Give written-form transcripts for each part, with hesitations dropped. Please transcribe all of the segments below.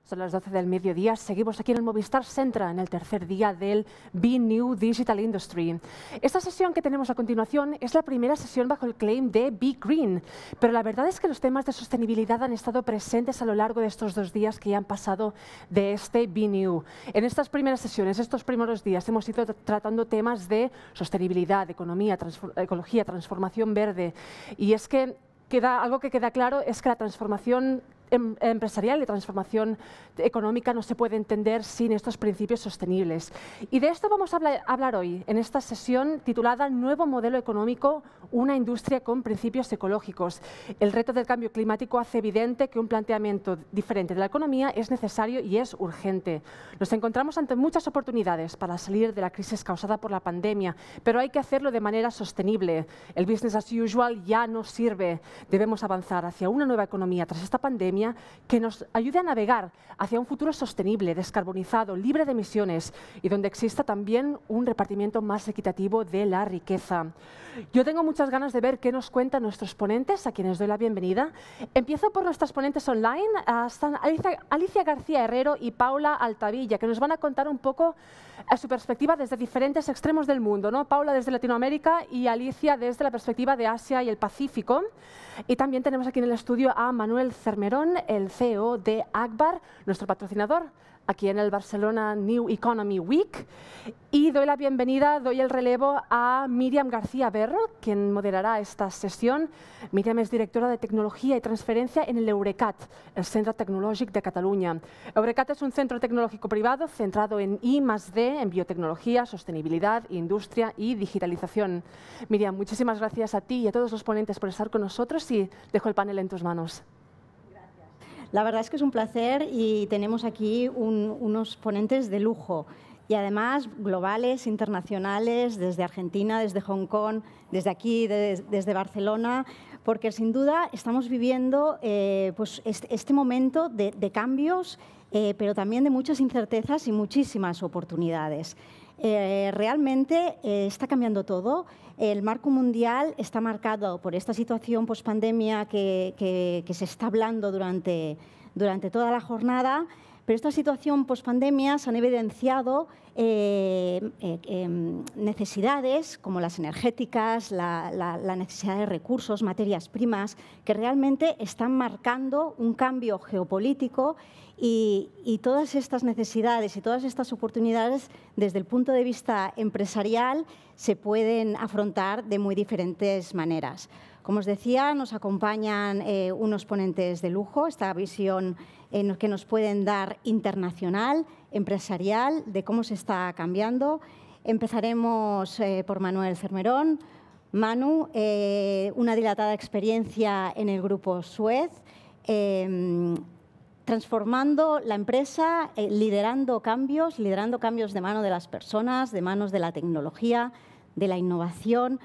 Son las 12 del mediodía, seguimos aquí en el Movistar Centra, en el tercer día del Be New Digital Industry. Esta sesión que tenemos a continuación es la primera sesión bajo el claim de Be Green, pero la verdad es que los temas de sostenibilidad han estado presentes a lo largo de estos 2 días que ya han pasado de este Be New. En estas primeras sesiones, estos primeros días, hemos ido tratando temas de sostenibilidad, economía, ecología, transformación verde, y es que algo que queda claro es que la transformación empresarial y transformación económica no se puede entender sin estos principios sostenibles. Y de esto vamos a hablar hoy, en esta sesión titulada Nuevo modelo económico, una industria con principios ecológicos. El reto del cambio climático hace evidente que un planteamiento diferente de la economía es necesario y es urgente. Nos encontramos ante muchas oportunidades para salir de la crisis causada por la pandemia, pero hay que hacerlo de manera sostenible. El business as usual ya no sirve. Debemos avanzar hacia una nueva economía tras esta pandemia que nos ayude a navegar hacia un futuro sostenible, descarbonizado, libre de emisiones y donde exista también un repartimiento más equitativo de la riqueza. Yo tengo muchas ganas de ver qué nos cuentan nuestros ponentes, a quienes doy la bienvenida. Empiezo por nuestras ponentes online. Están Alicia García Herrero y Paula Altavilla, que nos van a contar un poco su perspectiva desde diferentes extremos del mundo, ¿no? Paula desde Latinoamérica y Alicia desde la perspectiva de Asia y el Pacífico. Y también tenemos aquí en el estudio a Manuel Cermerón, el CEO de Agbar, nuestro patrocinador, aquí en el Barcelona New Economy Week. Y doy la bienvenida, doy el relevo a Míriam García Berro, quien moderará esta sesión. Míriam es directora de Tecnología y Transferencia en el Eurecat, el Centre Tecnològic de Cataluña. Eurecat es un centro tecnológico privado centrado en I+D, en biotecnología, sostenibilidad, industria y digitalización. Míriam, muchísimas gracias a ti y a todos los ponentes por estar con nosotros y dejo el panel en tus manos. La verdad es que es un placer y tenemos aquí unos ponentes de lujo y además globales, internacionales, desde Argentina, desde Hong Kong, desde aquí, desde Barcelona, porque sin duda estamos viviendo pues este momento de cambios, pero también de muchas incertezas y muchísimas oportunidades. Realmente está cambiando todo. El marco mundial está marcado por esta situación pospandemia que se está hablando durante toda la jornada, pero esta situación pospandemia se han evidenciado necesidades como las energéticas, la necesidad de recursos, materias primas, que realmente están marcando un cambio geopolítico y todas estas necesidades y todas estas oportunidades desde el punto de vista empresarial se pueden afrontar de muy diferentes maneras. Como os decía, nos acompañan unos ponentes de lujo, esta visión que nos pueden dar internacional, empresarial, de cómo se está cambiando. Empezaremos por Manuel Cermerón. Manu, una dilatada experiencia en el grupo Suez, transformando la empresa, liderando cambios de mano de las personas, de manos de la tecnología, de la innovación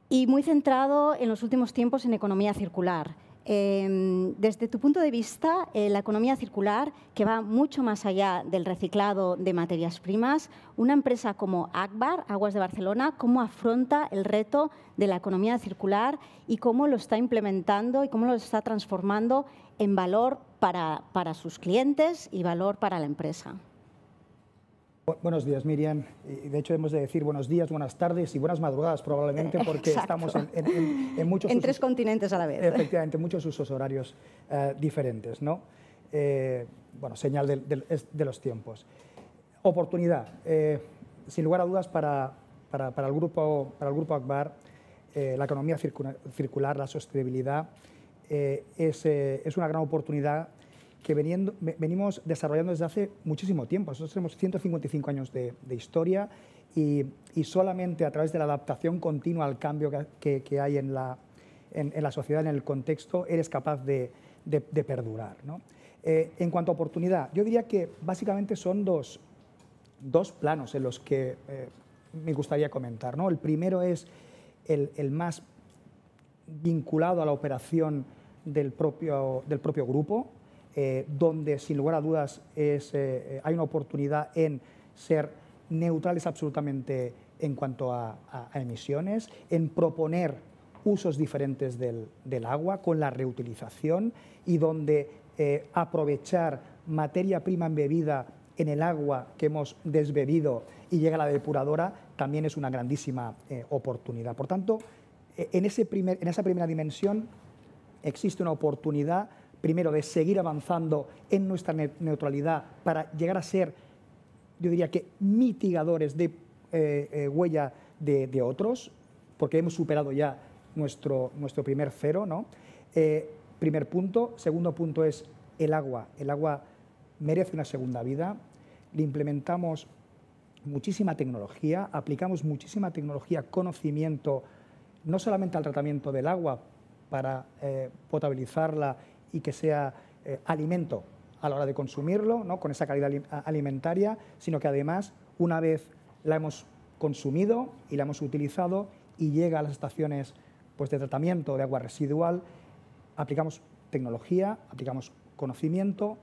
y muy centrado en los últimos tiempos en economía circular. Desde tu punto de vista, la economía circular, que va mucho más allá del reciclado de materias primas, una empresa como Agbar, Aguas de Barcelona, ¿cómo afronta el reto de la economía circular y cómo lo está implementando y cómo lo está transformando en valor para sus clientes y valor para la empresa? Buenos días, Miriam. De hecho, hemos de decir buenos días, buenas tardes y buenas madrugadas probablemente porque estamos en muchos en tres continentes a la vez. Efectivamente, muchos usos horarios diferentes, ¿no? Bueno, señal de los tiempos. Oportunidad. Sin lugar a dudas, para el grupo Agbar, la economía circular, la sostenibilidad, es una gran oportunidad que venimos desarrollando desde hace muchísimo tiempo. Nosotros tenemos 155 años de historia y solamente a través de la adaptación continua al cambio que hay en la sociedad, en el contexto, eres capaz de perdurar, ¿no? En cuanto a oportunidad, yo diría que básicamente son dos planos en los que me gustaría comentar, ¿no? El primero es el más vinculado a la operación del propio grupo, donde sin lugar a dudas hay una oportunidad en ser neutrales absolutamente en cuanto a emisiones, en proponer usos diferentes del agua con la reutilización y donde aprovechar materia prima embebida en el agua que hemos desbebido y llega a la depuradora, también es una grandísima oportunidad. Por tanto, en esa primera dimensión existe una oportunidad, primero, de seguir avanzando en nuestra neutralidad para llegar a ser, yo diría que, mitigadores de huella de otros, porque hemos superado ya nuestro primer cero, ¿no? Primer punto. Segundo punto es el agua. El agua merece una segunda vida. Le implementamos muchísima tecnología, aplicamos muchísima tecnología, conocimiento, no solamente al tratamiento del agua para potabilizarla y que sea alimento a la hora de consumirlo, ¿no?, con esa calidad alimentaria, sino que además, una vez la hemos consumido y la hemos utilizado y llega a las estaciones, pues, de tratamiento de agua residual, aplicamos tecnología, aplicamos conocimiento,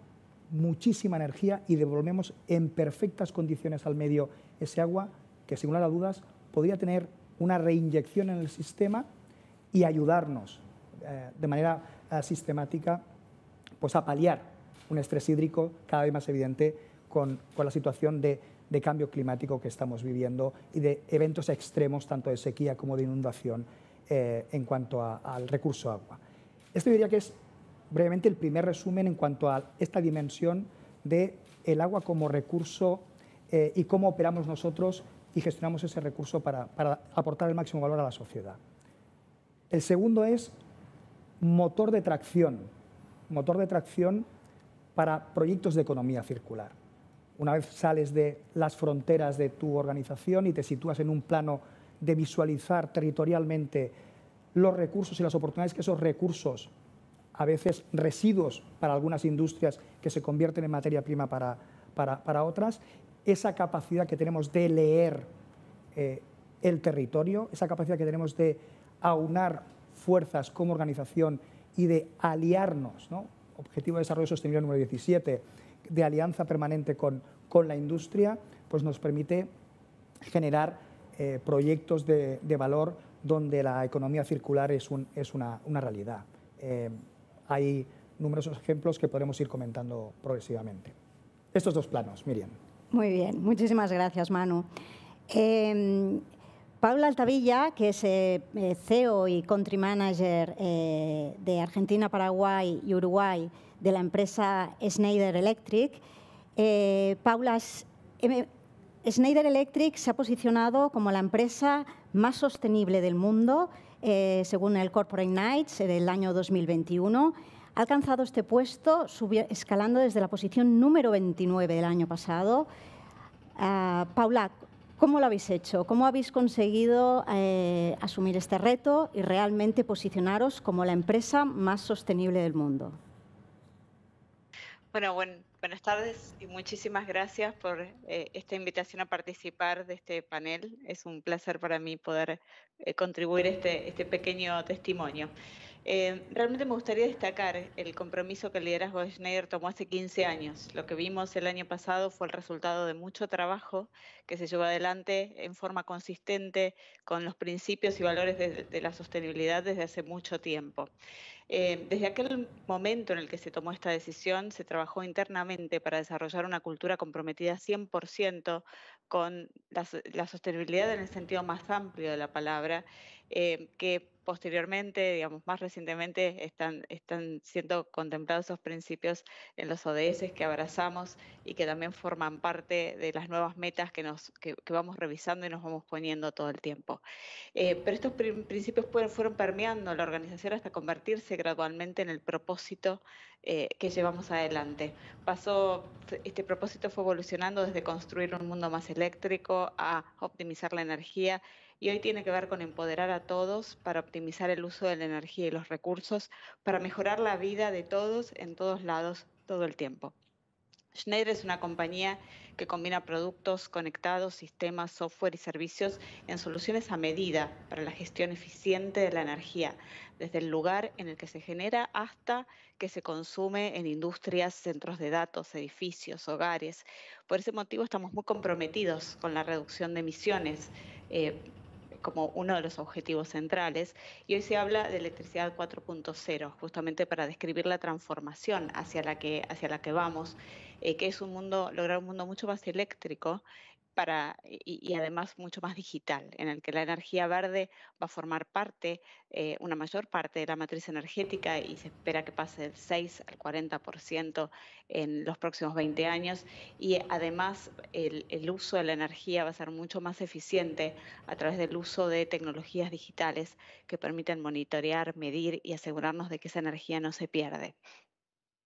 muchísima energía y devolvemos en perfectas condiciones al medio ese agua que, sin lugar a dudas, podría tener una reinyección en el sistema y ayudarnos de manera sistemática, pues, a paliar un estrés hídrico cada vez más evidente con la situación de cambio climático que estamos viviendo y de eventos extremos, tanto de sequía como de inundación, en cuanto al recurso agua. Esto diría que es brevemente el primer resumen en cuanto a esta dimensión del agua como recurso y cómo operamos nosotros y gestionamos ese recurso para aportar el máximo valor a la sociedad. El segundo es motor de tracción para proyectos de economía circular. Una vez sales de las fronteras de tu organización y te sitúas en un plano de visualizar territorialmente los recursos y las oportunidades que esos recursos, a veces residuos para algunas industrias que se convierten en materia prima para otras, esa capacidad que tenemos de leer el territorio, esa capacidad que tenemos de aunar fuerzas como organización y de aliarnos, ¿no?, Objetivo de Desarrollo Sostenible número 17, de alianza permanente con la industria, pues nos permite generar proyectos de valor donde la economía circular es una realidad. Hay numerosos ejemplos que podremos ir comentando progresivamente. Estos dos planos, Miriam. Muy bien, muchísimas gracias, Manu. Paula Altavilla, que es CEO y Country Manager de Argentina, Paraguay y Uruguay de la empresa Schneider Electric. Schneider Electric se ha posicionado como la empresa más sostenible del mundo, según el Corporate Knights del año 2021. Ha alcanzado este puesto escalando desde la posición número 29 del año pasado. Paula, ¿cómo lo habéis hecho? ¿Cómo habéis conseguido asumir este reto y realmente posicionaros como la empresa más sostenible del mundo? Bueno, buenas tardes y muchísimas gracias por esta invitación a participar de este panel. Es un placer para mí poder contribuir este pequeño testimonio. Realmente me gustaría destacar el compromiso que el liderazgo de Schneider tomó hace 15 años. Lo que vimos el año pasado fue el resultado de mucho trabajo que se llevó adelante en forma consistente con los principios y valores de la sostenibilidad desde hace mucho tiempo. Desde aquel momento en el que se tomó esta decisión, se trabajó internamente para desarrollar una cultura comprometida 100% con la sostenibilidad en el sentido más amplio de la palabra, que posteriormente, digamos, más recientemente, están siendo contemplados esos principios en los ODS que abrazamos y que también forman parte de las nuevas metas que vamos revisando y nos vamos poniendo todo el tiempo. Pero estos principios fueron permeando la organización hasta convertirse gradualmente en el propósito que llevamos adelante. Este propósito fue evolucionando desde construir un mundo más eléctrico a optimizar la energía, y hoy tiene que ver con empoderar a todos para optimizar el uso de la energía y los recursos, para mejorar la vida de todos en todos lados, todo el tiempo. Schneider es una compañía que combina productos conectados, sistemas, software y servicios en soluciones a medida para la gestión eficiente de la energía, desde el lugar en el que se genera hasta que se consume en industrias, centros de datos, edificios, hogares. Por ese motivo estamos muy comprometidos con la reducción de emisiones, como uno de los objetivos centrales, y hoy se habla de electricidad 4.0, justamente para describir la transformación hacia la que vamos, que es lograr un mundo mucho más eléctrico y además mucho más digital, en el que la energía verde va a formar parte, una mayor parte de la matriz energética, y se espera que pase del 6 al 40% en los próximos 20 años, y además el uso de la energía va a ser mucho más eficiente a través del uso de tecnologías digitales que permiten monitorear, medir y asegurarnos de que esa energía no se pierde.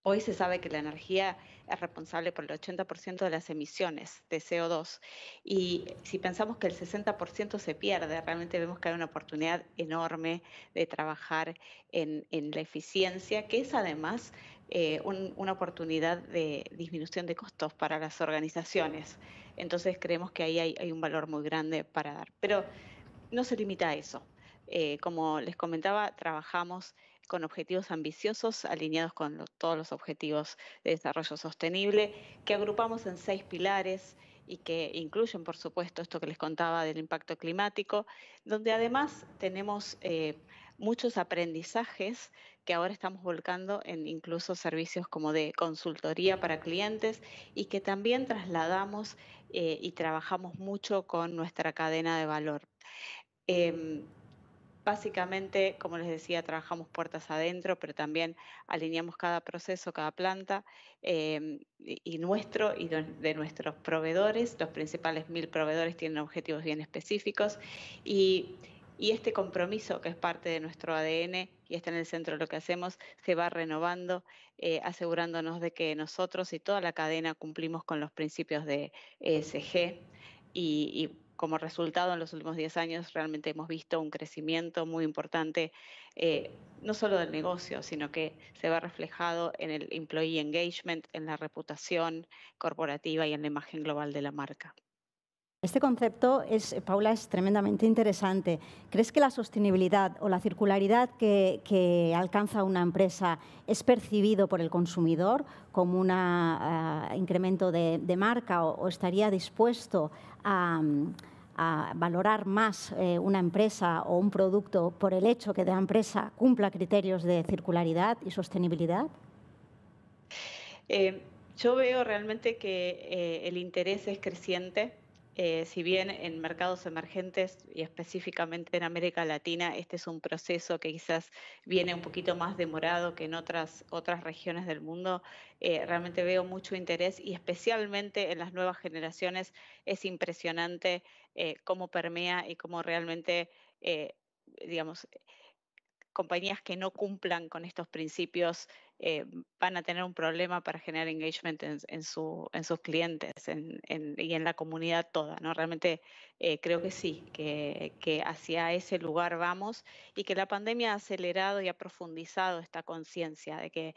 Hoy se sabe que la energía es responsable por el 80% de las emisiones de CO2, y si pensamos que el 60% se pierde, realmente vemos que hay una oportunidad enorme de trabajar en la eficiencia, que es además una oportunidad de disminución de costos para las organizaciones. Entonces creemos que ahí hay un valor muy grande para dar. Pero no se limita a eso. Como les comentaba, trabajamos con objetivos ambiciosos alineados con todos los objetivos de desarrollo sostenible, que agrupamos en 6 pilares y que incluyen, por supuesto, esto que les contaba del impacto climático, donde además tenemos muchos aprendizajes que ahora estamos volcando en incluso servicios como de consultoría para clientes, y que también trasladamos y trabajamos mucho con nuestra cadena de valor. Em, Básicamente, como les decía, trabajamos puertas adentro, pero también alineamos cada proceso, cada planta, y nuestro y de nuestros proveedores. Los principales 1000 proveedores tienen objetivos bien específicos, y este compromiso, que es parte de nuestro ADN y está en el centro de lo que hacemos, se va renovando, asegurándonos de que nosotros y toda la cadena cumplimos con los principios de ESG, y como resultado, en los últimos 10 años realmente hemos visto un crecimiento muy importante, no solo del negocio, sino que se va reflejado en el employee engagement, en la reputación corporativa y en la imagen global de la marca. Este concepto, Paula, es tremendamente interesante. ¿Crees que la sostenibilidad o la circularidad que alcanza una empresa es percibido por el consumidor como un incremento de marca, o estaría dispuesto a valorar más una empresa o un producto por el hecho que la empresa cumpla criterios de circularidad y sostenibilidad? Yo veo realmente que el interés es creciente. Si bien en mercados emergentes y específicamente en América Latina, este es un proceso que quizás viene un poquito más demorado que en otras regiones del mundo, realmente veo mucho interés, y especialmente en las nuevas generaciones es impresionante cómo permea y cómo realmente, digamos, compañías que no cumplan con estos principios van a tener un problema para generar engagement en sus clientes y en la comunidad toda, ¿no? Realmente creo que sí, que hacia ese lugar vamos, y que la pandemia ha acelerado y ha profundizado esta conciencia de que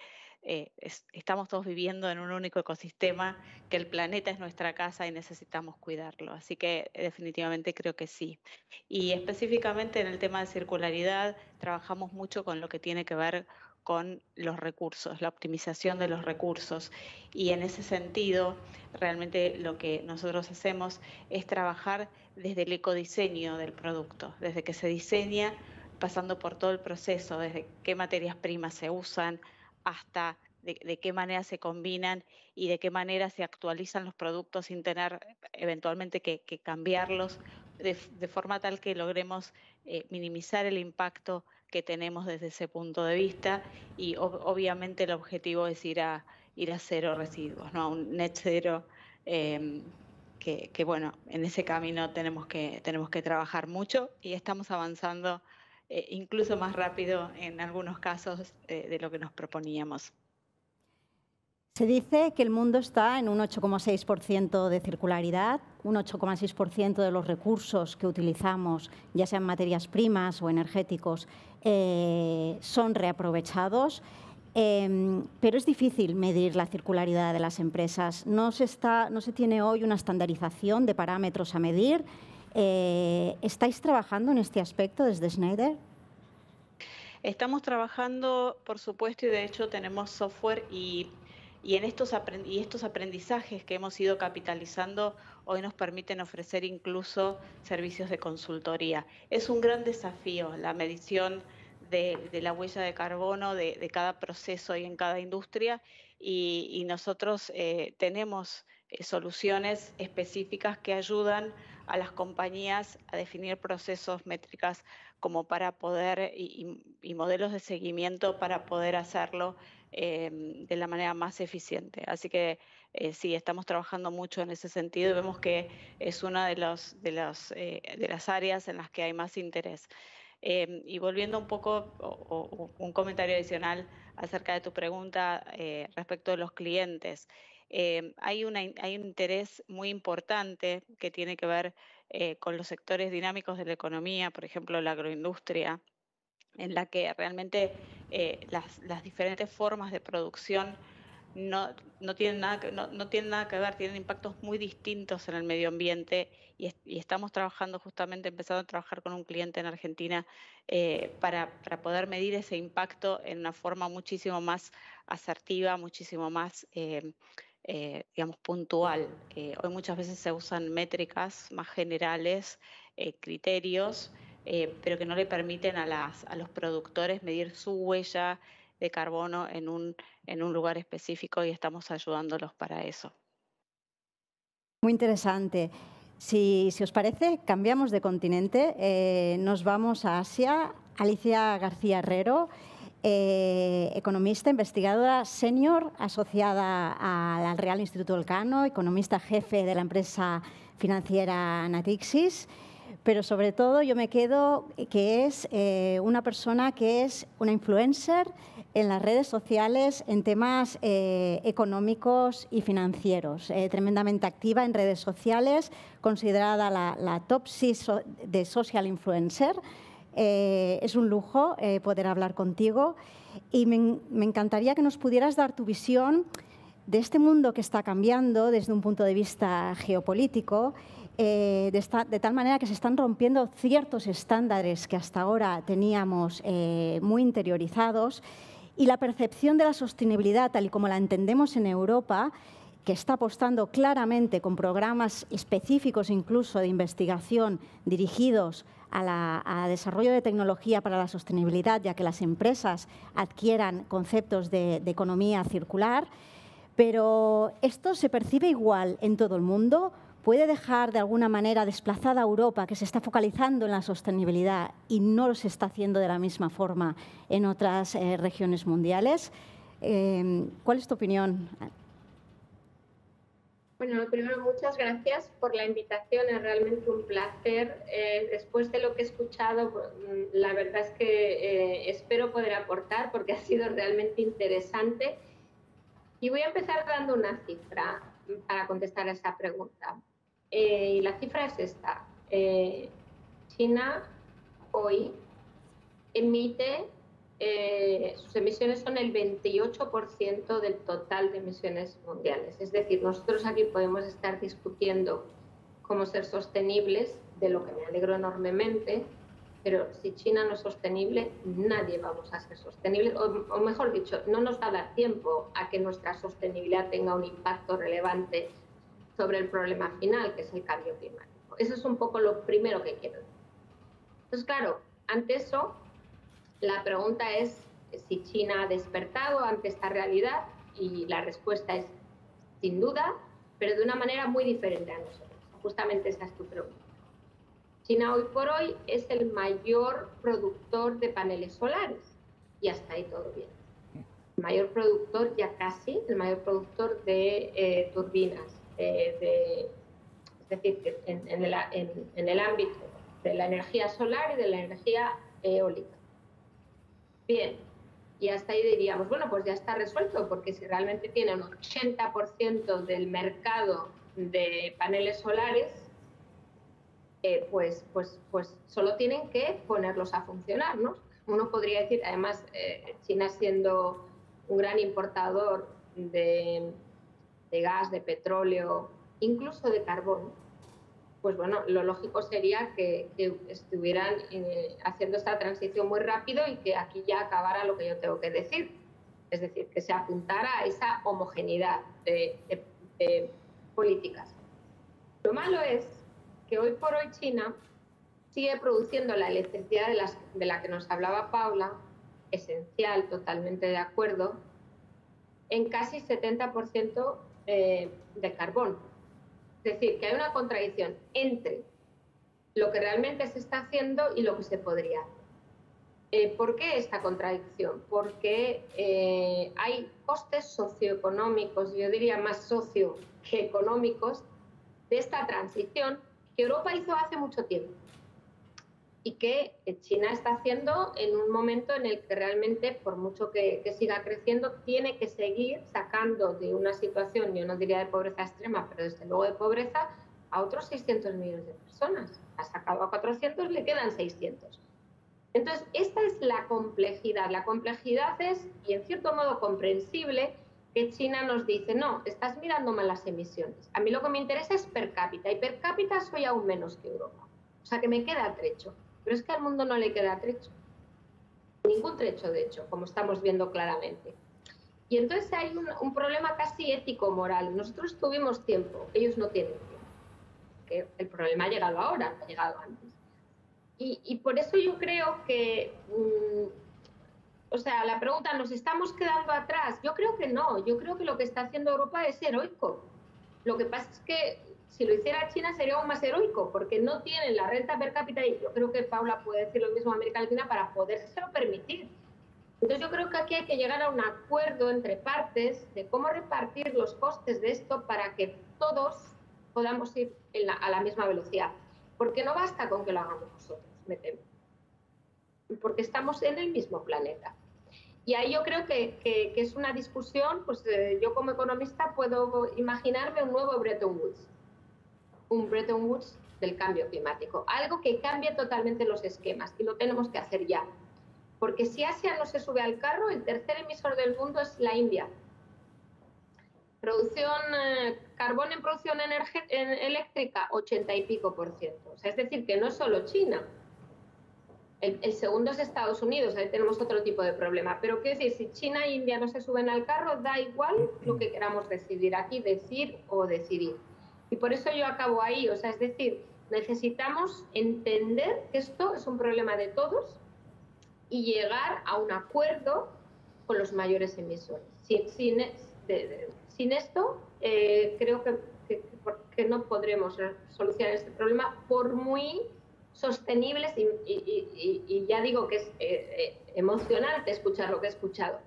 estamos todos viviendo en un único ecosistema, que el planeta es nuestra casa y necesitamos cuidarlo. Así que definitivamente creo que sí. Y específicamente en el tema de circularidad, trabajamos mucho con lo que tiene que ver con los recursos, la optimización de los recursos. Y en ese sentido, realmente lo que nosotros hacemos es trabajar desde el ecodiseño del producto, desde que se diseña, pasando por todo el proceso, desde qué materias primas se usan hasta de qué manera se combinan y de qué manera se actualizan los productos sin tener eventualmente que cambiarlos, de forma tal que logremos minimizar el impacto que tenemos desde ese punto de vista, y obviamente el objetivo es ir a cero residuos, ¿no? A un net zero, que bueno, en ese camino tenemos que trabajar mucho, y estamos avanzando incluso más rápido en algunos casos de lo que nos proponíamos. Se dice que el mundo está en un 8,6% de circularidad, un 8,6% de los recursos que utilizamos, ya sean materias primas o energéticos, son reaprovechados, pero es difícil medir la circularidad de las empresas. No se tiene hoy una estandarización de parámetros a medir. ¿Estáis trabajando en este aspecto desde Schneider? Estamos trabajando, por supuesto, y de hecho tenemos software y Y estos aprendizajes que hemos ido capitalizando hoy nos permiten ofrecer incluso servicios de consultoría. Es un gran desafío la medición de la huella de carbono de cada proceso y en cada industria, y nosotros tenemos soluciones específicas que ayudan a las compañías a definir procesos, métricas como para poder y modelos de seguimiento para poder hacerlo de la manera más eficiente. Así que sí, estamos trabajando mucho en ese sentido y vemos que es una de las áreas en las que hay más interés. Y volviendo un poco, un comentario adicional acerca de tu pregunta respecto de los clientes. Hay un interés muy importante que tiene que ver con los sectores dinámicos de la economía, por ejemplo, la agroindustria, en la que realmente las diferentes formas de producción no tienen nada que ver, tienen impactos muy distintos en el medio ambiente, y estamos trabajando justamente, empezando a trabajar con un cliente en Argentina para poder medir ese impacto en una forma muchísimo más asertiva, muchísimo más digamos, puntual. Hoy muchas veces se usan métricas más generales, criterios, pero que no le permiten a los productores medir su huella de carbono en un lugar específico, y estamos ayudándolos para eso. Muy interesante. Si os parece, cambiamos de continente, nos vamos a Asia. Alicia García Herrero, economista, investigadora senior asociada al Real Instituto Elcano, economista jefe de la empresa financiera Natixis, pero sobre todo yo me quedo que es una persona que es una influencer en las redes sociales en temas económicos y financieros, tremendamente activa en redes sociales, considerada la top 6 de social influencer. Es un lujo poder hablar contigo y me encantaría que nos pudieras dar tu visión de este mundo que está cambiando desde un punto de vista geopolítico, de tal manera que se están rompiendo ciertos estándares que hasta ahora teníamos muy interiorizados, y la percepción de la sostenibilidad, tal y como la entendemos en Europa, que está apostando claramente con programas específicos incluso de investigación dirigidos a desarrollo de tecnología para la sostenibilidad, ya que las empresas adquieran conceptos de economía circular. Pero esto se percibe igual en todo el mundo. ¿Puede dejar de alguna manera desplazada a Europa, que se está focalizando en la sostenibilidad y no lo se está haciendo de la misma forma en otras regiones mundiales? ¿Cuál es tu opinión? Bueno, primero, muchas gracias por la invitación, es realmente un placer. Después de lo que he escuchado, la verdad es que espero poder aportar porque ha sido realmente interesante. Y voy a empezar dando una cifra para contestar a esa pregunta. Y la cifra es esta. China hoy emite, sus emisiones son el 28% del total de emisiones mundiales. Es decir, nosotros aquí podemos estar discutiendo cómo ser sostenibles, de lo que me alegro enormemente, pero si China no es sostenible, nadie vamos a ser sostenibles, o mejor dicho, no nos va a dar tiempo a que nuestra sostenibilidad tenga un impacto relevante sobre el problema final, que es el cambio climático. Eso es un poco lo primero que quiero decir. Entonces, claro, ante eso, la pregunta es si China ha despertado ante esta realidad, y la respuesta es sin duda, pero de una manera muy diferente a nosotros. Justamente esa es tu pregunta. China hoy por hoy es el mayor productor de paneles solares, y hasta ahí todo bien. El mayor productor, ya casi, el mayor productor de turbinas, es decir, en el ámbito de la energía solar y de la energía eólica. Bien, y hasta ahí diríamos, bueno, pues ya está resuelto, porque si realmente tiene un 80% del mercado de paneles solares, pues solo tienen que ponerlos a funcionar, ¿no? Uno podría decir, además, China siendo un gran importador de gas, de petróleo, incluso de carbón, pues bueno, lo lógico sería que estuvieran haciendo esta transición muy rápido y que aquí ya acabara lo que yo tengo que decir. es decir, que se apuntara a esa homogeneidad de políticas. Lo malo es que hoy por hoy China sigue produciendo la electricidad de la que nos hablaba Paula, esencial, totalmente de acuerdo, en casi 70% de carbón. Es decir, que hay una contradicción entre lo que realmente se está haciendo y lo que se podría hacer. ¿Por qué esta contradicción? Porque hay costes socioeconómicos, yo diría más socio que económicos, de esta transición que Europa hizo hace mucho tiempo y que China está haciendo en un momento en el que realmente, por mucho que siga creciendo, tiene que seguir sacando de una situación, yo no diría de pobreza extrema, pero desde luego de pobreza, a otros 600 millones de personas. Ha sacado a 400, le quedan 600. Entonces, esta es la complejidad. La complejidad es, y en cierto modo comprensible, que China nos dice, no, estás mirando mal las emisiones. A mí lo que me interesa es per cápita, y per cápita soy aún menos que Europa. O sea, que me queda trecho. Pero es que al mundo no le queda trecho. Ningún trecho, de hecho, como estamos viendo claramente. Y entonces hay un problema casi ético-moral. Nosotros tuvimos tiempo, ellos no tienen tiempo. Que el problema ha llegado ahora, no ha llegado antes. Y por eso yo creo que, o sea, la pregunta, ¿nos estamos quedando atrás? Yo creo que no. Yo creo que lo que está haciendo Europa es heroico. Lo que pasa es que si lo hiciera China sería aún más heroico, porque no tienen la renta per cápita, y yo creo que Paula puede decir lo mismo a América Latina, para podérselo permitir. Entonces yo creo que aquí hay que llegar a un acuerdo entre partes de cómo repartir los costes de esto para que todos podamos ir a la misma velocidad. Porque no basta con que lo hagamos nosotros, me temo. Porque estamos en el mismo planeta. Y ahí yo creo que es una discusión, pues yo como economista puedo imaginarme un nuevo Bretton Woods. Un Bretton Woods del cambio climático. Algo que cambie totalmente los esquemas, y lo tenemos que hacer ya. Porque si Asia no se sube al carro, el tercer emisor del mundo es la India. Carbón en producción eléctrica, 80 y pico %. O sea, es decir, que no es solo China. El segundo es Estados Unidos, ahí tenemos otro tipo de problema. Pero quiero decir, si China e India no se suben al carro, da igual lo que queramos decidir aquí, decir o decidir. Y por eso yo acabo ahí. O sea, es decir, necesitamos entender que esto es un problema de todos y llegar a un acuerdo con los mayores emisores. Sin esto, creo que no podremos solucionar este problema, por muy sostenibles, y ya digo que es emocionante escuchar lo que he escuchado.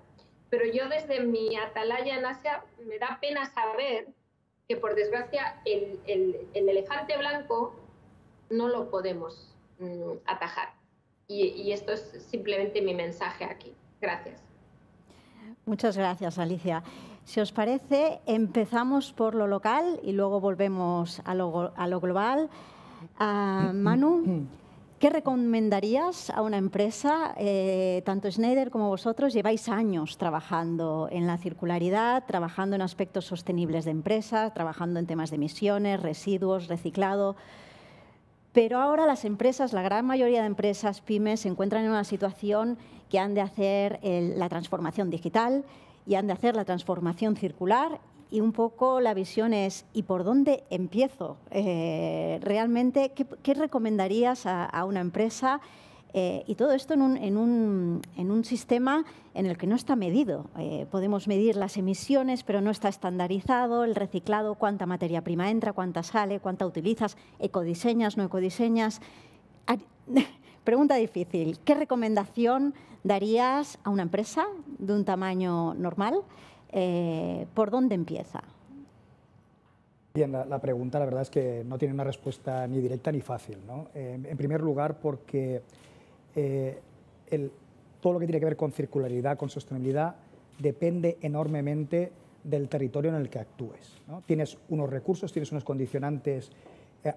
Pero yo desde mi atalaya en Asia me da pena saber que, por desgracia, el elefante blanco no lo podemos atajar. Y esto es simplemente mi mensaje aquí. Gracias. Muchas gracias, Alicia. Si os parece, empezamos por lo local y luego volvemos a lo global. Manu, ¿qué recomendarías a una empresa? Tanto Schneider como vosotros lleváis años trabajando en la circularidad, trabajando en aspectos sostenibles de empresas, trabajando en temas de emisiones, residuos, reciclado. Pero ahora las empresas, la gran mayoría de empresas pymes, se encuentran en una situación que han de hacer la transformación digital y han de hacer la transformación circular, y un poco la visión es, ¿y por dónde empiezo? Realmente, ¿qué recomendarías a una empresa? Y todo esto en un sistema en el que no está medido. Podemos medir las emisiones, pero no está estandarizado, el reciclado, cuánta materia prima entra, cuánta sale, cuánta utilizas, ecodiseñas, no ecodiseñas. Pregunta difícil. ¿Qué recomendación darías a una empresa de un tamaño normal? ¿Por dónde empieza? Bien, la pregunta la verdad es que no tiene una respuesta ni directa ni fácil, ¿no? En primer lugar, porque todo lo que tiene que ver con circularidad, con sostenibilidad, depende enormemente del territorio en el que actúes, ¿no? Tienes unos recursos, tienes unos condicionantes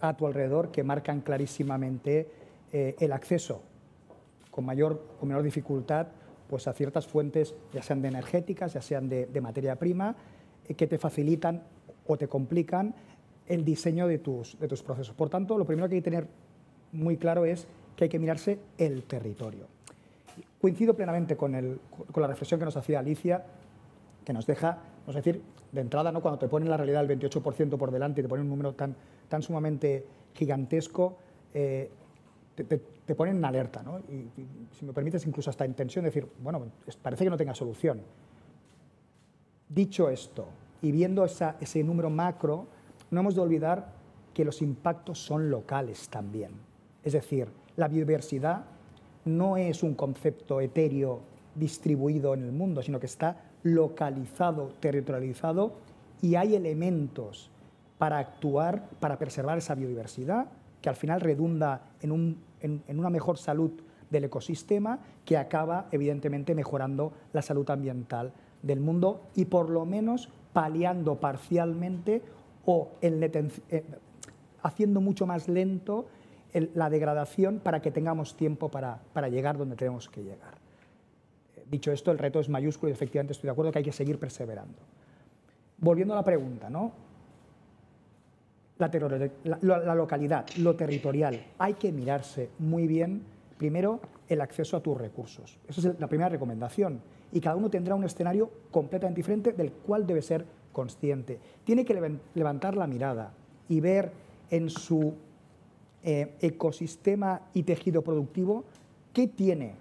a tu alrededor que marcan clarísimamente el acceso con mayor o menor dificultad pues, a ciertas fuentes, ya sean de energéticas, ya sean de materia prima, que te facilitan o te complican el diseño de tus procesos. Por tanto, lo primero que hay que tener muy claro es que hay que mirarse el territorio. Coincido plenamente con la reflexión que nos hacía Alicia, que nos deja, vamos a decir, de entrada, ¿no? Cuando te ponen la realidad del 28% por delante y te ponen un número tan sumamente gigantesco, te ponen en alerta, ¿no? Y si me permites, incluso hasta en tensión, decir, bueno, parece que no tenga solución. Dicho esto, y viendo ese número macro, no hemos de olvidar que los impactos son locales también. Es decir, la biodiversidad no es un concepto etéreo distribuido en el mundo, sino que está localizado, territorializado, y hay elementos para actuar, para preservar esa biodiversidad, que al final redunda en una mejor salud del ecosistema, que acaba, evidentemente, mejorando la salud ambiental del mundo y, por lo menos, paliando parcialmente o haciendo mucho más lento la degradación para que tengamos tiempo para llegar donde tenemos que llegar. Dicho esto, el reto es mayúsculo y efectivamente estoy de acuerdo que hay que seguir perseverando. Volviendo a la pregunta, ¿no? La localidad, lo territorial, hay que mirarse muy bien, primero, el acceso a tus recursos. Esa es la primera recomendación. Y cada uno tendrá un escenario completamente diferente del cual debe ser consciente. Tiene que levantar la mirada y ver en su ecosistema y tejido productivo qué tiene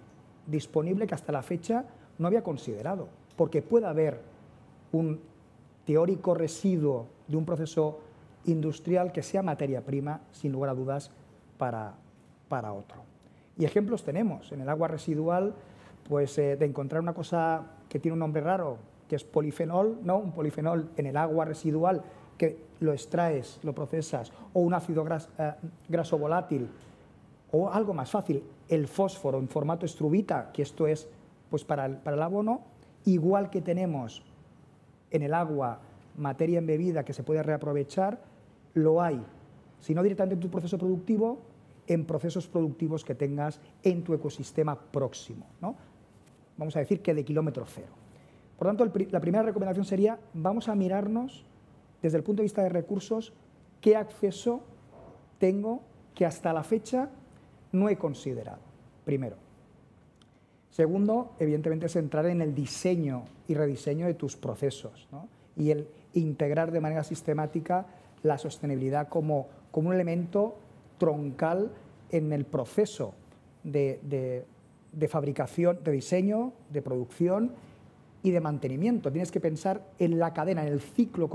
disponible que hasta la fecha no había considerado. Porque puede haber un teórico residuo de un proceso industrial que sea materia prima, sin lugar a dudas, para otro. Y ejemplos tenemos. En el agua residual, pues de encontrar una cosa que tiene un nombre raro, que es polifenol, ¿no? Un polifenol en el agua residual que lo extraes, lo procesas, o un ácido graso volátil, o algo más fácil, el fósforo en formato estruvita, que esto es pues para el abono, igual que tenemos en el agua materia embebida que se puede reaprovechar, lo hay, si no directamente en tu proceso productivo, en procesos productivos que tengas en tu ecosistema próximo, ¿no? Vamos a decir que de kilómetro cero. Por tanto, la primera recomendación sería, vamos a mirarnos desde el punto de vista de recursos, qué acceso tengo que hasta la fecha no he considerado, primero. Segundo, evidentemente, es entrar en el diseño y rediseño de tus procesos, ¿no? Y el integrar de manera sistemática la sostenibilidad como un elemento troncal en el proceso de fabricación, de diseño, de producción y de mantenimiento. Tienes que pensar en la cadena, en el ciclo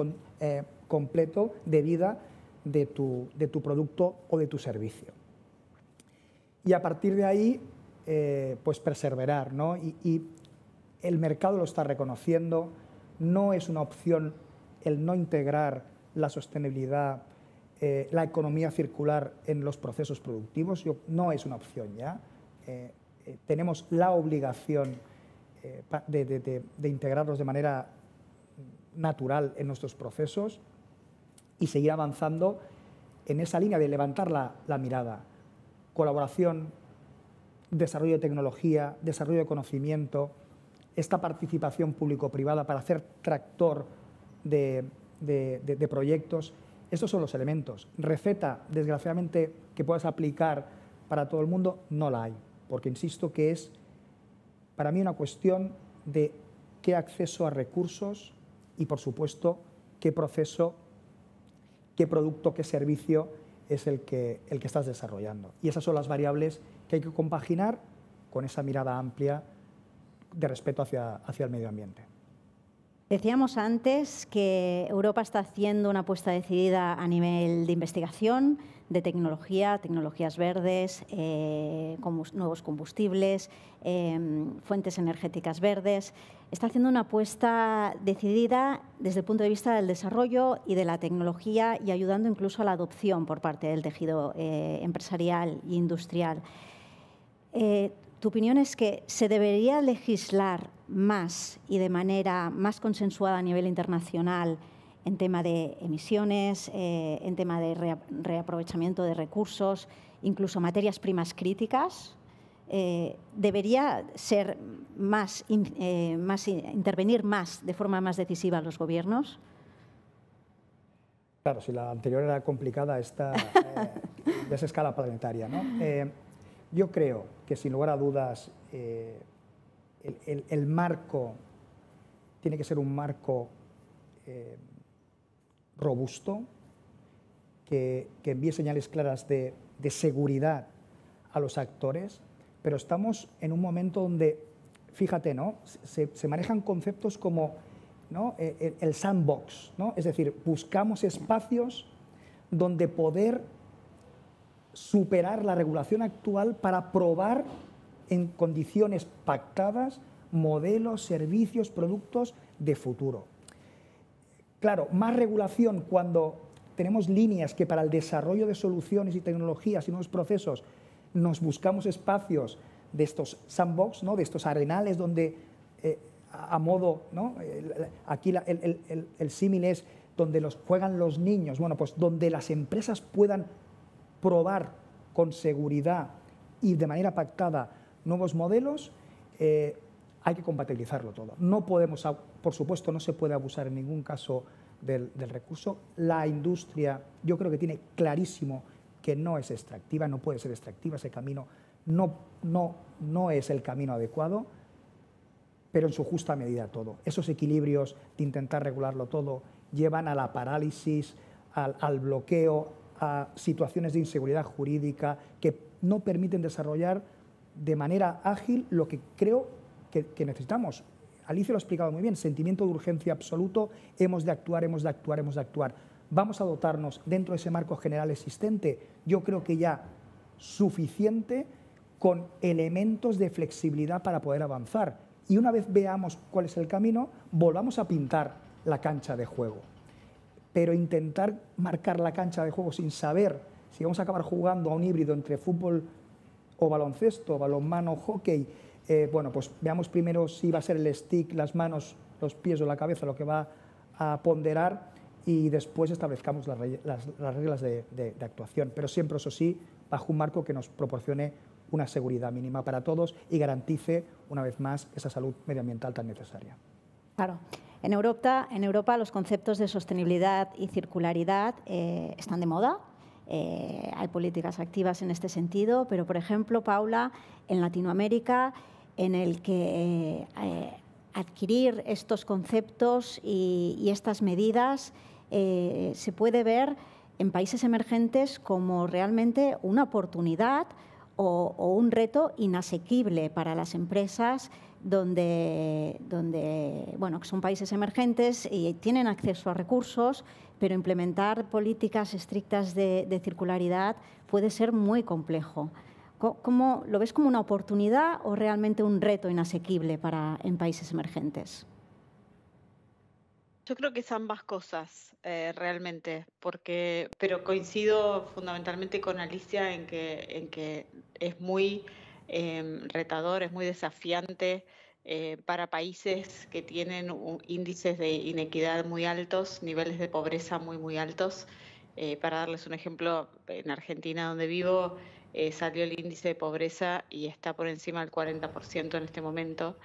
completo de vida de tu producto o de tu servicio. Y a partir de ahí, pues perseverar, ¿no? Y el mercado lo está reconociendo, no es una opción el no integrar la sostenibilidad, la economía circular en los procesos productivos, no es una opción ya. Tenemos la obligación de integrarlos de manera natural en nuestros procesos y seguir avanzando en esa línea de levantar la mirada. Colaboración, desarrollo de tecnología, desarrollo de conocimiento, esta participación público-privada para hacer tractor de proyectos. Estos son los elementos. Receta, desgraciadamente, que puedas aplicar para todo el mundo, no la hay, porque insisto que es para mí una cuestión de qué acceso a recursos y, por supuesto, qué proceso, qué producto, qué servicio es el que estás desarrollando. Y esas son las variables que hay que compaginar con esa mirada amplia de respeto hacia el medio ambiente. Decíamos antes que Europa está haciendo una apuesta decidida a nivel de investigación, de tecnología, tecnologías verdes, nuevos combustibles, fuentes energéticas verdes. Está haciendo una apuesta decidida desde el punto de vista del desarrollo y de la tecnología y ayudando incluso a la adopción por parte del tejido empresarial e industrial. ¿Tu opinión es que se debería legislar más y de manera más consensuada a nivel internacional en tema de emisiones, en tema de reaprovechamiento de recursos, incluso materias primas críticas? ¿Debería ser intervenir más de forma más decisiva los gobiernos? Claro, si la anterior era complicada, esta ya es escala planetaria, ¿no? Yo creo que, sin lugar a dudas, el marco tiene que ser un marco robusto, que envíe señales claras de seguridad a los actores, pero estamos en un momento donde, fíjate, ¿no?, se manejan conceptos como, ¿no?, el sandbox, ¿no? Es decir, buscamos espacios donde poder superar la regulación actual para probar en condiciones pactadas modelos, servicios, productos de futuro. Claro, más regulación cuando tenemos líneas que para el desarrollo de soluciones y tecnologías y nuevos procesos nos buscamos espacios de estos sandbox, ¿no?, de estos arenales donde, a modo, ¿no?, aquí el símil es donde juegan los niños, bueno, pues donde las empresas puedan probar con seguridad y de manera pactada nuevos modelos, hay que compatibilizarlo todo. No podemos, por supuesto, no se puede abusar en ningún caso del recurso. La industria, yo creo que tiene clarísimo que no es extractiva, no puede ser extractiva, ese camino no es el camino adecuado, pero en su justa medida todo. Esos equilibrios de intentar regularlo todo llevan a la parálisis, al bloqueo, a situaciones de inseguridad jurídica que no permiten desarrollar de manera ágil lo que creo que necesitamos. Alicia lo ha explicado muy bien, sentimiento de urgencia absoluto, hemos de actuar, hemos de actuar, hemos de actuar. Vamos a dotarnos dentro de ese marco general existente, yo creo que ya suficiente, con elementos de flexibilidad para poder avanzar. Y una vez veamos cuál es el camino, volvamos a pintar la cancha de juego. Pero intentar marcar la cancha de juego sin saber si vamos a acabar jugando a un híbrido entre fútbol o baloncesto, balonmano, hockey, bueno, pues veamos primero si va a ser el stick, las manos, los pies o la cabeza lo que va a ponderar y después establezcamos las reglas de actuación. Pero siempre, eso sí, bajo un marco que nos proporcione una seguridad mínima para todos y garantice, una vez más, esa salud medioambiental tan necesaria. Claro. En Europa los conceptos de sostenibilidad y circularidad están de moda. Hay políticas activas en este sentido, pero, por ejemplo, Paula, en Latinoamérica, en el que adquirir estos conceptos y estas medidas se puede ver en países emergentes como realmente una oportunidad o un reto inasequible para las empresas donde bueno, que son países emergentes y tienen acceso a recursos, pero implementar políticas estrictas de circularidad puede ser muy complejo. ¿Cómo, lo ves como una oportunidad o realmente un reto inasequible en países emergentes? Yo creo que es ambas cosas, realmente, pero coincido fundamentalmente con Alicia en que es muy retador, es muy desafiante para países que tienen índices de inequidad muy altos, niveles de pobreza muy altos. Para darles un ejemplo, en Argentina, donde vivo, salió el índice de pobreza y está por encima del 40% en este momento.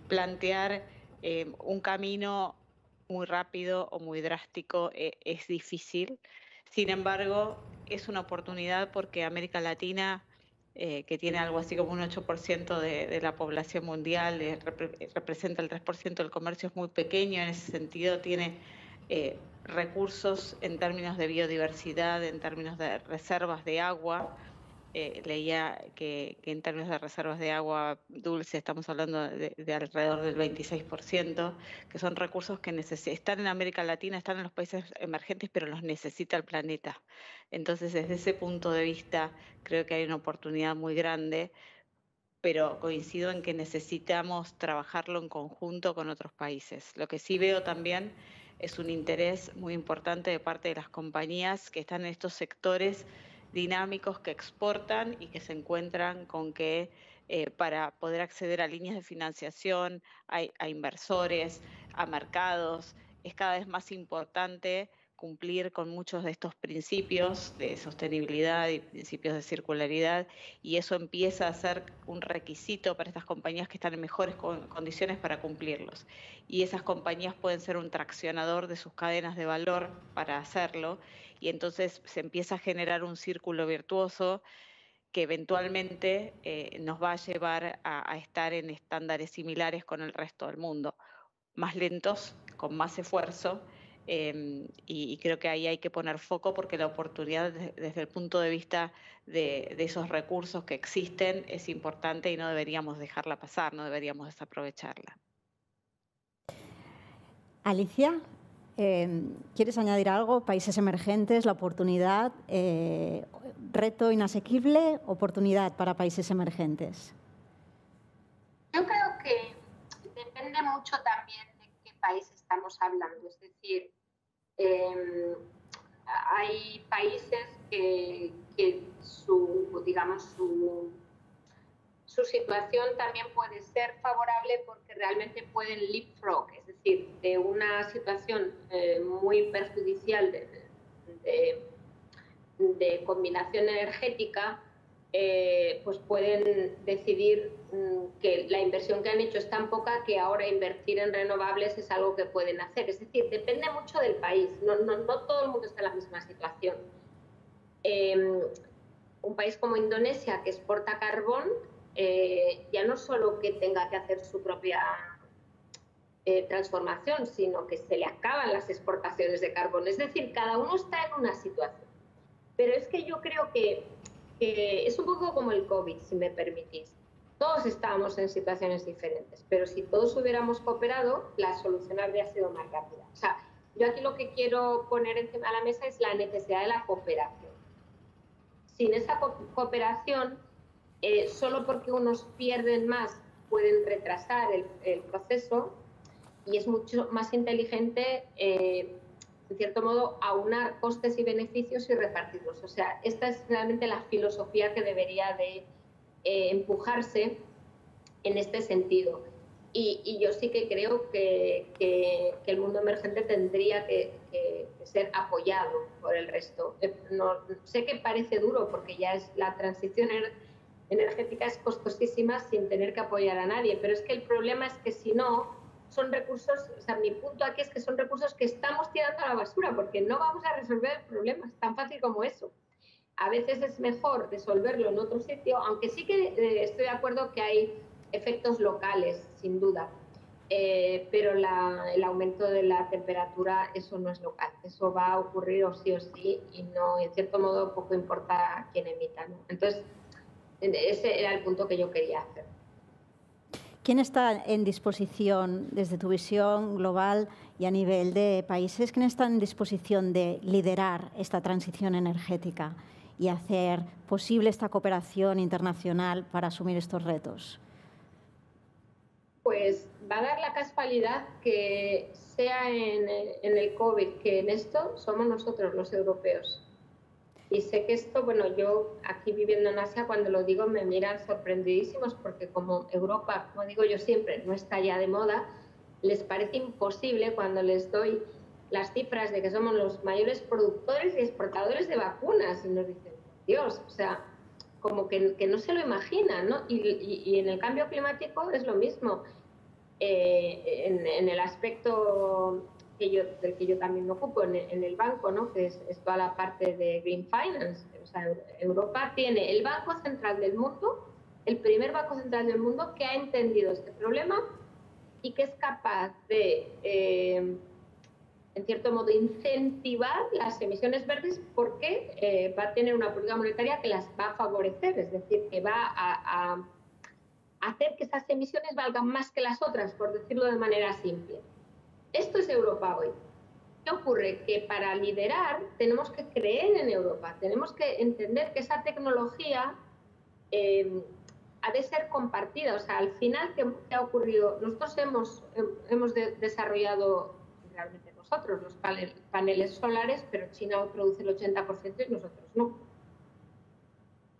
Plantear un camino muy rápido o muy drástico es difícil. Sin embargo, es una oportunidad porque América Latina, que tiene algo así como un 8% de la población mundial, representa el 3% del comercio, es muy pequeño, en ese sentido tiene recursos en términos de biodiversidad, en términos de reservas de agua. Leía que en términos de reservas de agua dulce estamos hablando de alrededor del 26%, que son recursos que están en América Latina, están en los países emergentes, pero los necesita el planeta. Entonces, desde ese punto de vista, creo que hay una oportunidad muy grande, pero coincido en que necesitamos trabajarlo en conjunto con otros países. Lo que sí veo también es un interés muy importante de parte de las compañías que están en estos sectores dinámicos que exportan y que se encuentran con que para poder acceder a líneas de financiación, a inversores, a mercados, es cada vez más importante cumplir con muchos de estos principios de sostenibilidad y principios de circularidad, y eso empieza a ser un requisito para estas compañías que están en mejores condiciones para cumplirlos. Y esas compañías pueden ser un traccionador de sus cadenas de valor para hacerlo, y entonces se empieza a generar un círculo virtuoso que eventualmente nos va a llevar a estar en estándares similares con el resto del mundo, más lentos, con más esfuerzo, y creo que ahí hay que poner foco porque la oportunidad desde el punto de vista de esos recursos que existen es importante y no deberíamos dejarla pasar, no deberíamos desaprovecharla. Alicia, ¿quieres añadir algo? Países emergentes, la oportunidad, reto inasequible, oportunidad para países emergentes. Yo creo que depende mucho también de qué país estamos hablando. Es decir, hay países que su situación también puede ser favorable porque realmente pueden leapfrog, es decir, de una situación muy perjudicial de combinación energética, pues pueden decidir que la inversión que han hecho es tan poca que ahora invertir en renovables es algo que pueden hacer. Es decir, depende mucho del país, no todo el mundo está en la misma situación. Un país como Indonesia, que exporta carbón, ya no solo que tenga que hacer su propia transformación, sino que se le acaban las exportaciones de carbón. Es decir, cada uno está en una situación. Pero es que yo creo que es un poco como el COVID, si me permitís. Todos estábamos en situaciones diferentes, pero si todos hubiéramos cooperado, la solución habría sido más rápida. O sea, yo aquí lo que quiero poner encima de la mesa es la necesidad de la cooperación. Sin esa cooperación, solo porque unos pierden más pueden retrasar el proceso, y es mucho más inteligente, en cierto modo, aunar costes y beneficios y repartirlos. O sea, esta es realmente la filosofía que debería de empujarse en este sentido. Y yo sí que creo que el mundo emergente tendría que ser apoyado por el resto. No, sé que parece duro porque ya es la transición energética es costosísima sin tener que apoyar a nadie, pero es que el problema es que si no, son recursos, o sea, mi punto aquí es que son recursos que estamos tirando a la basura porque no vamos a resolver el problema, es tan fácil como eso. A veces es mejor resolverlo en otro sitio, aunque sí que estoy de acuerdo que hay efectos locales, sin duda, pero el aumento de la temperatura, eso no es local, eso va a ocurrir o sí, y no, en cierto modo poco importa quién emita, ¿no? Entonces, ese era el punto que yo quería hacer. ¿Quién está en disposición, desde tu visión global y a nivel de países, quién está en disposición de liderar esta transición energética y hacer posible esta cooperación internacional para asumir estos retos? Pues va a dar la casualidad que sea en el COVID que en esto somos nosotros los europeos. Y sé que esto, bueno, yo aquí viviendo en Asia, cuando lo digo me miran sorprendidísimos porque como Europa, como digo yo siempre, no está ya de moda, les parece imposible cuando les doy las cifras de que somos los mayores productores y exportadores de vacunas y nos dicen, Dios, o sea, como que no se lo imaginan, ¿no? Y en el cambio climático es lo mismo. En el aspecto del que yo también me ocupo en el banco, ¿no? Que es toda la parte de Green Finance. O sea, Europa tiene el Banco Central del mundo, el primer Banco Central del mundo que ha entendido este problema y que es capaz de, en cierto modo, incentivar las emisiones verdes porque va a tener una política monetaria que las va a favorecer, es decir, que va a hacer que esas emisiones valgan más que las otras, por decirlo de manera simple. Esto es Europa hoy. ¿Qué ocurre? Que para liderar tenemos que creer en Europa, tenemos que entender que esa tecnología ha de ser compartida. O sea, al final, ¿qué ha ocurrido? Nosotros hemos desarrollado, realmente nosotros, los paneles solares, pero China produce el 80% y nosotros no.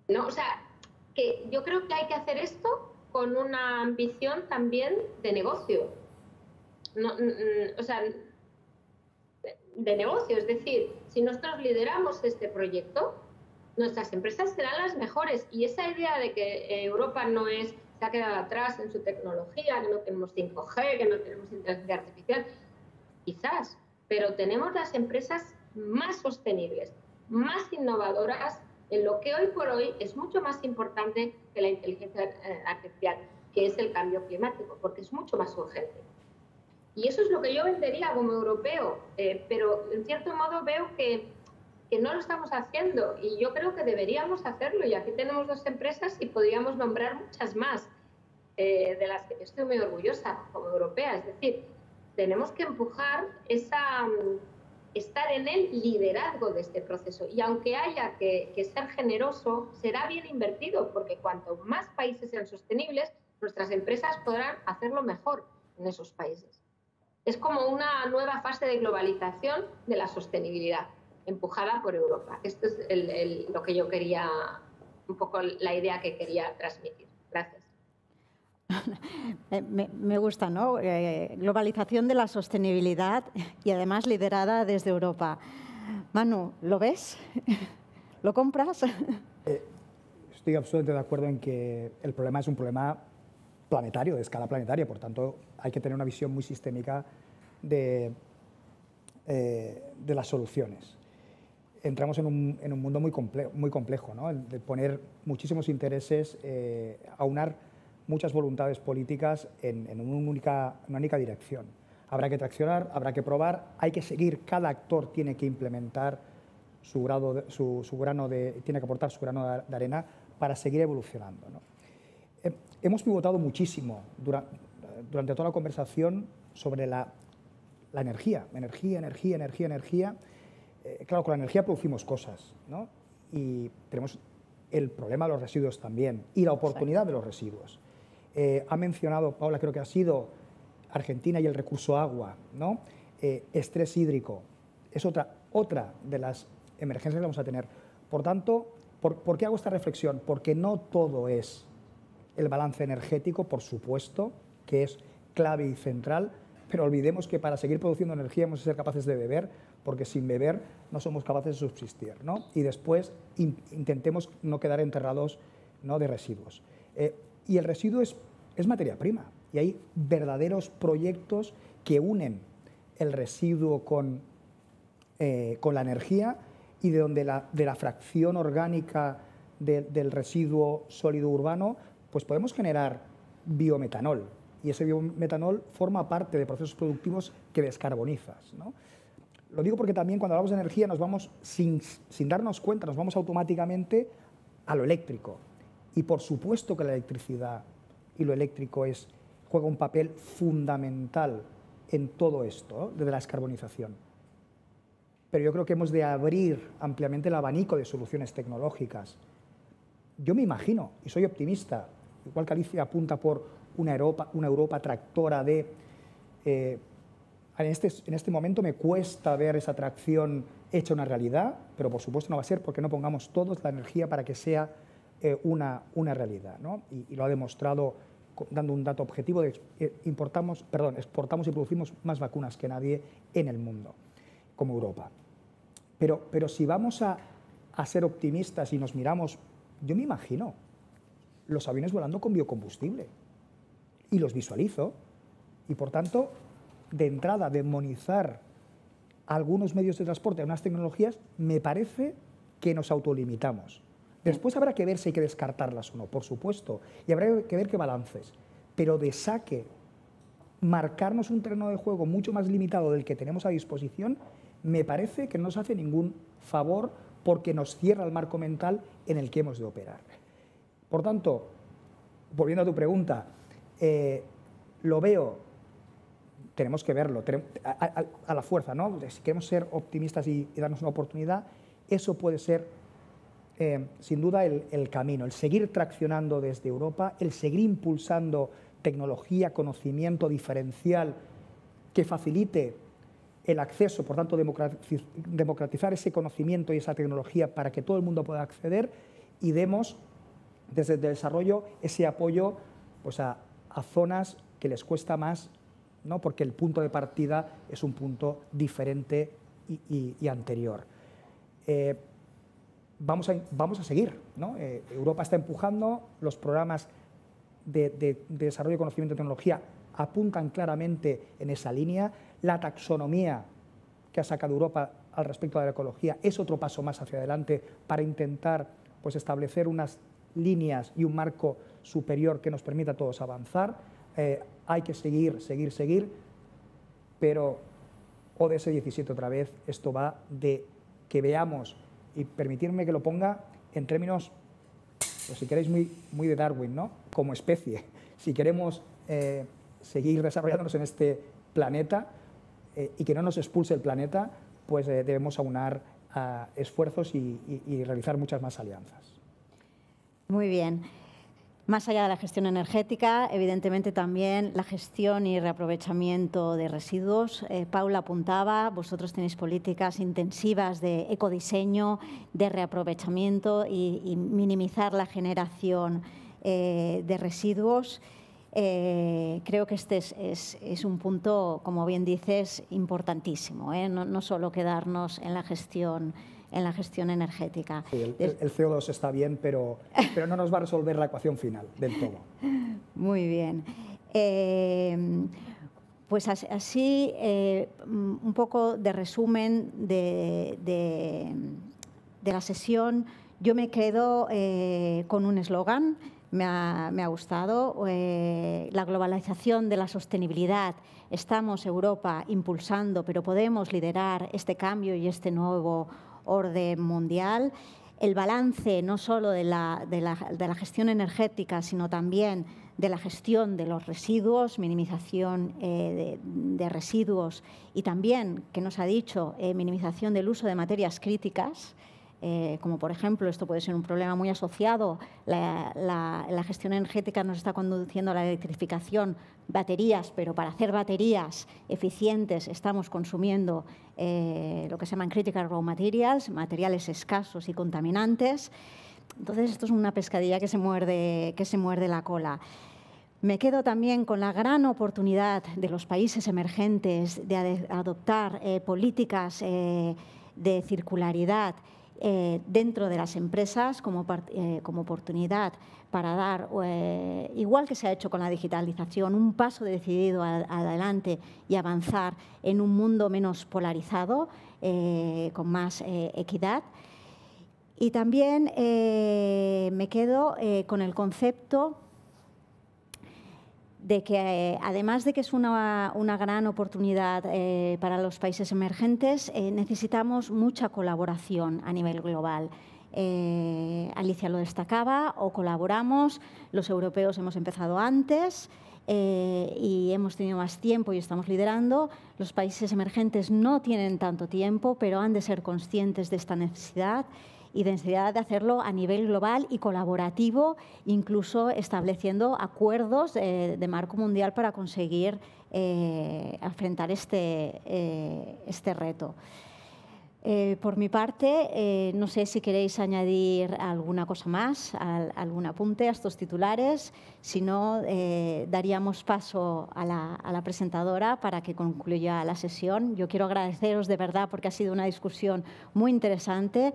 ¿No? O sea, que yo creo que hay que hacer esto con una ambición también de negocio. No, o sea, de negocio, es decir, si nosotros lideramos este proyecto, nuestras empresas serán las mejores, y esa idea de que Europa se ha quedado atrás en su tecnología, que no tenemos 5G, que no tenemos inteligencia artificial, quizás, pero tenemos las empresas más sostenibles, más innovadoras en lo que hoy por hoy es mucho más importante que la inteligencia artificial, que es el cambio climático, porque es mucho más urgente. Y eso es lo que yo vendería como europeo, pero en cierto modo veo que no lo estamos haciendo y yo creo que deberíamos hacerlo. Y aquí tenemos 2 empresas y podríamos nombrar muchas más, de las que estoy muy orgullosa como europea. Es decir, tenemos que empujar estar en el liderazgo de este proceso. Y aunque haya que ser generoso, será bien invertido, porque cuanto más países sean sostenibles, nuestras empresas podrán hacerlo mejor en esos países. Es como una nueva fase de globalización de la sostenibilidad, empujada por Europa. Esto es lo que yo quería, un poco la idea que quería transmitir. Gracias. Me gusta, ¿no? Globalización de la sostenibilidad y además liderada desde Europa. Manu, ¿lo ves? ¿Lo compras? Estoy absolutamente de acuerdo en que el problema es un problema planetario, de escala planetaria, por tanto hay que tener una visión muy sistémica de las soluciones. Entramos en un mundo muy complejo, ¿no? El de poner muchísimos intereses, aunar muchas voluntades políticas en una única dirección. Habrá que traccionar, habrá que probar, hay que seguir, cada actor tiene que implementar tiene que aportar su grano de arena para seguir evolucionando, ¿no? Hemos pivotado muchísimo durante toda la conversación sobre la energía. Claro, con la energía producimos cosas, ¿no? Y tenemos el problema de los residuos también y la oportunidad de los residuos. Ha mencionado, Paula, creo que ha sido Argentina y el recurso agua, ¿no? Estrés hídrico. Es otra de las emergencias que vamos a tener. Por tanto, ¿por qué hago esta reflexión? Porque no todo es el balance energético, por supuesto, que es clave y central, pero olvidemos que para seguir produciendo energía hemos de ser capaces de beber, porque sin beber no somos capaces de subsistir, ¿no? Y después intentemos no quedar enterrados, ¿no?, de residuos. Y el residuo es materia prima, y hay verdaderos proyectos que unen el residuo con la energía, y de la fracción orgánica del residuo sólido urbano, pues podemos generar biometanol, y ese biometanol forma parte de procesos productivos que descarbonizas, ¿no? Lo digo porque también cuando hablamos de energía nos vamos, sin darnos cuenta, nos vamos automáticamente a lo eléctrico. Y por supuesto que la electricidad y lo eléctrico juega un papel fundamental en todo esto, ¿no?, de la descarbonización. Pero yo creo que hemos de abrir ampliamente el abanico de soluciones tecnológicas. Yo me imagino, y soy optimista, igual que Alicia apunta por una Europa tractora en este momento me cuesta ver esa tracción hecha una realidad, pero por supuesto no va a ser porque no pongamos todos la energía para que sea una realidad, ¿no? Y lo ha demostrado dando un dato objetivo de exportamos y producimos más vacunas que nadie en el mundo, como Europa. Pero si vamos a ser optimistas y nos miramos, yo me imagino los aviones volando con biocombustible y los visualizo, y por tanto, de entrada, demonizar algunos medios de transporte, unas tecnologías, me parece que nos autolimitamos. Después habrá que ver si hay que descartarlas o no, por supuesto, y habrá que ver qué balances, pero de saque, marcarnos un terreno de juego mucho más limitado del que tenemos a disposición, me parece que no nos hace ningún favor porque nos cierra el marco mental en el que hemos de operar. Por tanto, volviendo a tu pregunta, lo veo, tenemos que verlo a la fuerza, ¿no? Si queremos ser optimistas y darnos una oportunidad, eso puede ser sin duda el camino, el seguir traccionando desde Europa, el seguir impulsando tecnología, conocimiento diferencial que facilite el acceso, por tanto democratizar ese conocimiento y esa tecnología para que todo el mundo pueda acceder, y demos desde el desarrollo ese apoyo pues a zonas que les cuesta más, ¿no?, porque el punto de partida es un punto diferente y anterior. Vamos a seguir, ¿no? Europa está empujando, los programas de desarrollo de conocimiento y tecnología apuntan claramente en esa línea, la taxonomía que ha sacado Europa al respecto de la ecología es otro paso más hacia adelante para intentar pues, establecer unas líneas y un marco superior que nos permita a todos avanzar. Hay que seguir, pero ODS 17 otra vez, esto va de que veamos, y permitirme que lo ponga en términos, pues si queréis, muy de Darwin, ¿no? Como especie. Si queremos seguir desarrollándonos en este planeta y que no nos expulse el planeta, pues debemos aunar esfuerzos y realizar muchas más alianzas. Muy bien. Más allá de la gestión energética, evidentemente también la gestión y reaprovechamiento de residuos. Paula apuntaba, vosotros tenéis políticas intensivas de ecodiseño, de reaprovechamiento y minimizar la generación de residuos. Creo que este es un punto, como bien dices, importantísimo, no solo quedarnos en la gestión energética. Sí, el CO2 está bien, pero no nos va a resolver la ecuación final del todo. Muy bien. Pues así, un poco de resumen de la sesión. Yo me quedo con un eslogan, me ha gustado, la globalización de la sostenibilidad. Estamos, Europa, impulsando, pero podemos liderar este cambio y este nuevo orden mundial. El balance no solo de la gestión energética, sino también de la gestión de los residuos, minimización de residuos y también, que nos ha dicho, minimización del uso de materias críticas, como por ejemplo, esto puede ser un problema muy asociado, la gestión energética nos está conduciendo a la electrificación, baterías, pero para hacer baterías eficientes estamos consumiendo lo que se llaman critical raw materials, materiales escasos y contaminantes. Entonces, esto es una pescadilla que se muerde la cola. Me quedo también con la gran oportunidad de los países emergentes de adoptar políticas de circularidad dentro de las empresas como oportunidad para dar, igual que se ha hecho con la digitalización, un paso decidido adelante y avanzar en un mundo menos polarizado, con más equidad. Y también me quedo con el concepto de que, además de que es una gran oportunidad para los países emergentes, necesitamos mucha colaboración a nivel global. Alicia lo destacaba, o colaboramos, los europeos hemos empezado antes y hemos tenido más tiempo y estamos liderando. Los países emergentes no tienen tanto tiempo, pero han de ser conscientes de esta necesidad y necesidad de hacerlo a nivel global y colaborativo, incluso estableciendo acuerdos de marco mundial para conseguir afrontar este reto. Por mi parte, no sé si queréis añadir alguna cosa más, algún apunte a estos titulares. Si no, daríamos paso a la presentadora para que concluya la sesión. Yo quiero agradeceros de verdad porque ha sido una discusión muy interesante,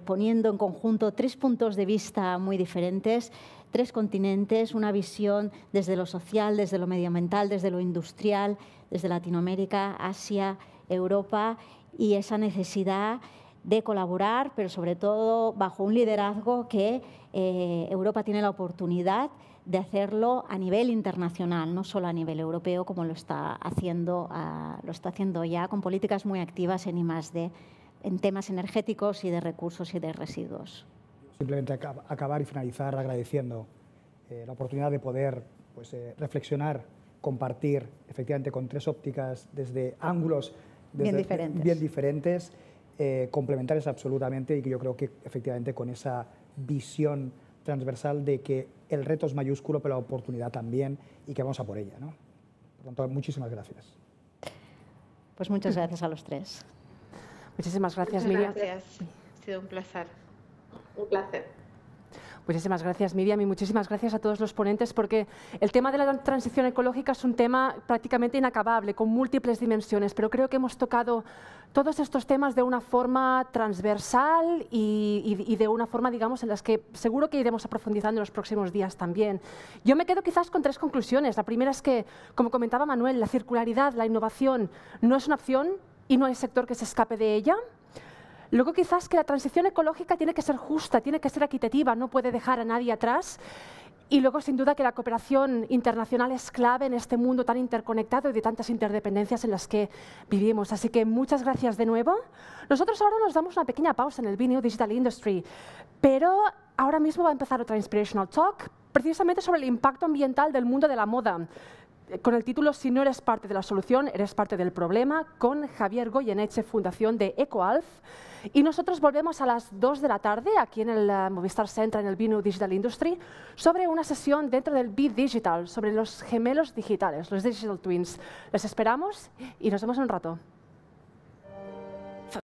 poniendo en conjunto 3 puntos de vista muy diferentes, 3 continentes, una visión desde lo social, desde lo medioambiental, desde lo industrial, desde Latinoamérica, Asia, Europa, y esa necesidad de colaborar, pero sobre todo bajo un liderazgo que Europa tiene la oportunidad de hacerlo a nivel internacional, no solo a nivel europeo, como lo está haciendo ya con políticas muy activas en I+D, en temas energéticos y de recursos y de residuos. Simplemente acabar y finalizar agradeciendo la oportunidad de poder reflexionar, compartir efectivamente con 3 ópticas desde ángulos bien diferentes, complementarias absolutamente, y que yo creo que efectivamente con esa visión transversal de que el reto es mayúsculo, pero la oportunidad también, y que vamos a por ella, ¿no? Por tanto, muchísimas gracias. Pues muchas gracias a los 3. Muchísimas gracias, Muchas Miriam. Gracias, ha sido un placer. Un placer. Muchísimas gracias, Miriam, y muchísimas gracias a todos los ponentes, porque el tema de la transición ecológica es un tema prácticamente inacabable, con múltiples dimensiones, pero creo que hemos tocado todos estos temas de una forma transversal y de una forma, digamos, en las que seguro que iremos profundizando en los próximos días también. Yo me quedo quizás con 3 conclusiones. La primera es que, como comentaba Manuel, la circularidad, la innovación no es una opción, y no hay sector que se escape de ella. Luego quizás que la transición ecológica tiene que ser justa, tiene que ser equitativa, no puede dejar a nadie atrás. Y luego, sin duda, que la cooperación internacional es clave en este mundo tan interconectado y de tantas interdependencias en las que vivimos. Así que muchas gracias de nuevo. Nosotros ahora nos damos una pequeña pausa en el BNew Digital Industry, pero ahora mismo va a empezar otra Inspirational Talk, precisamente sobre el impacto ambiental del mundo de la moda, con el título Si no eres parte de la solución, eres parte del problema, con Javier Goyeneche, Fundación de EcoAlf. Y nosotros volvemos a las 2 de la tarde aquí en el Movistar Centre, en el BNew Digital Industry, sobre una sesión dentro del Be Digital, sobre los gemelos digitales, los Digital Twins. Les esperamos y nos vemos en un rato.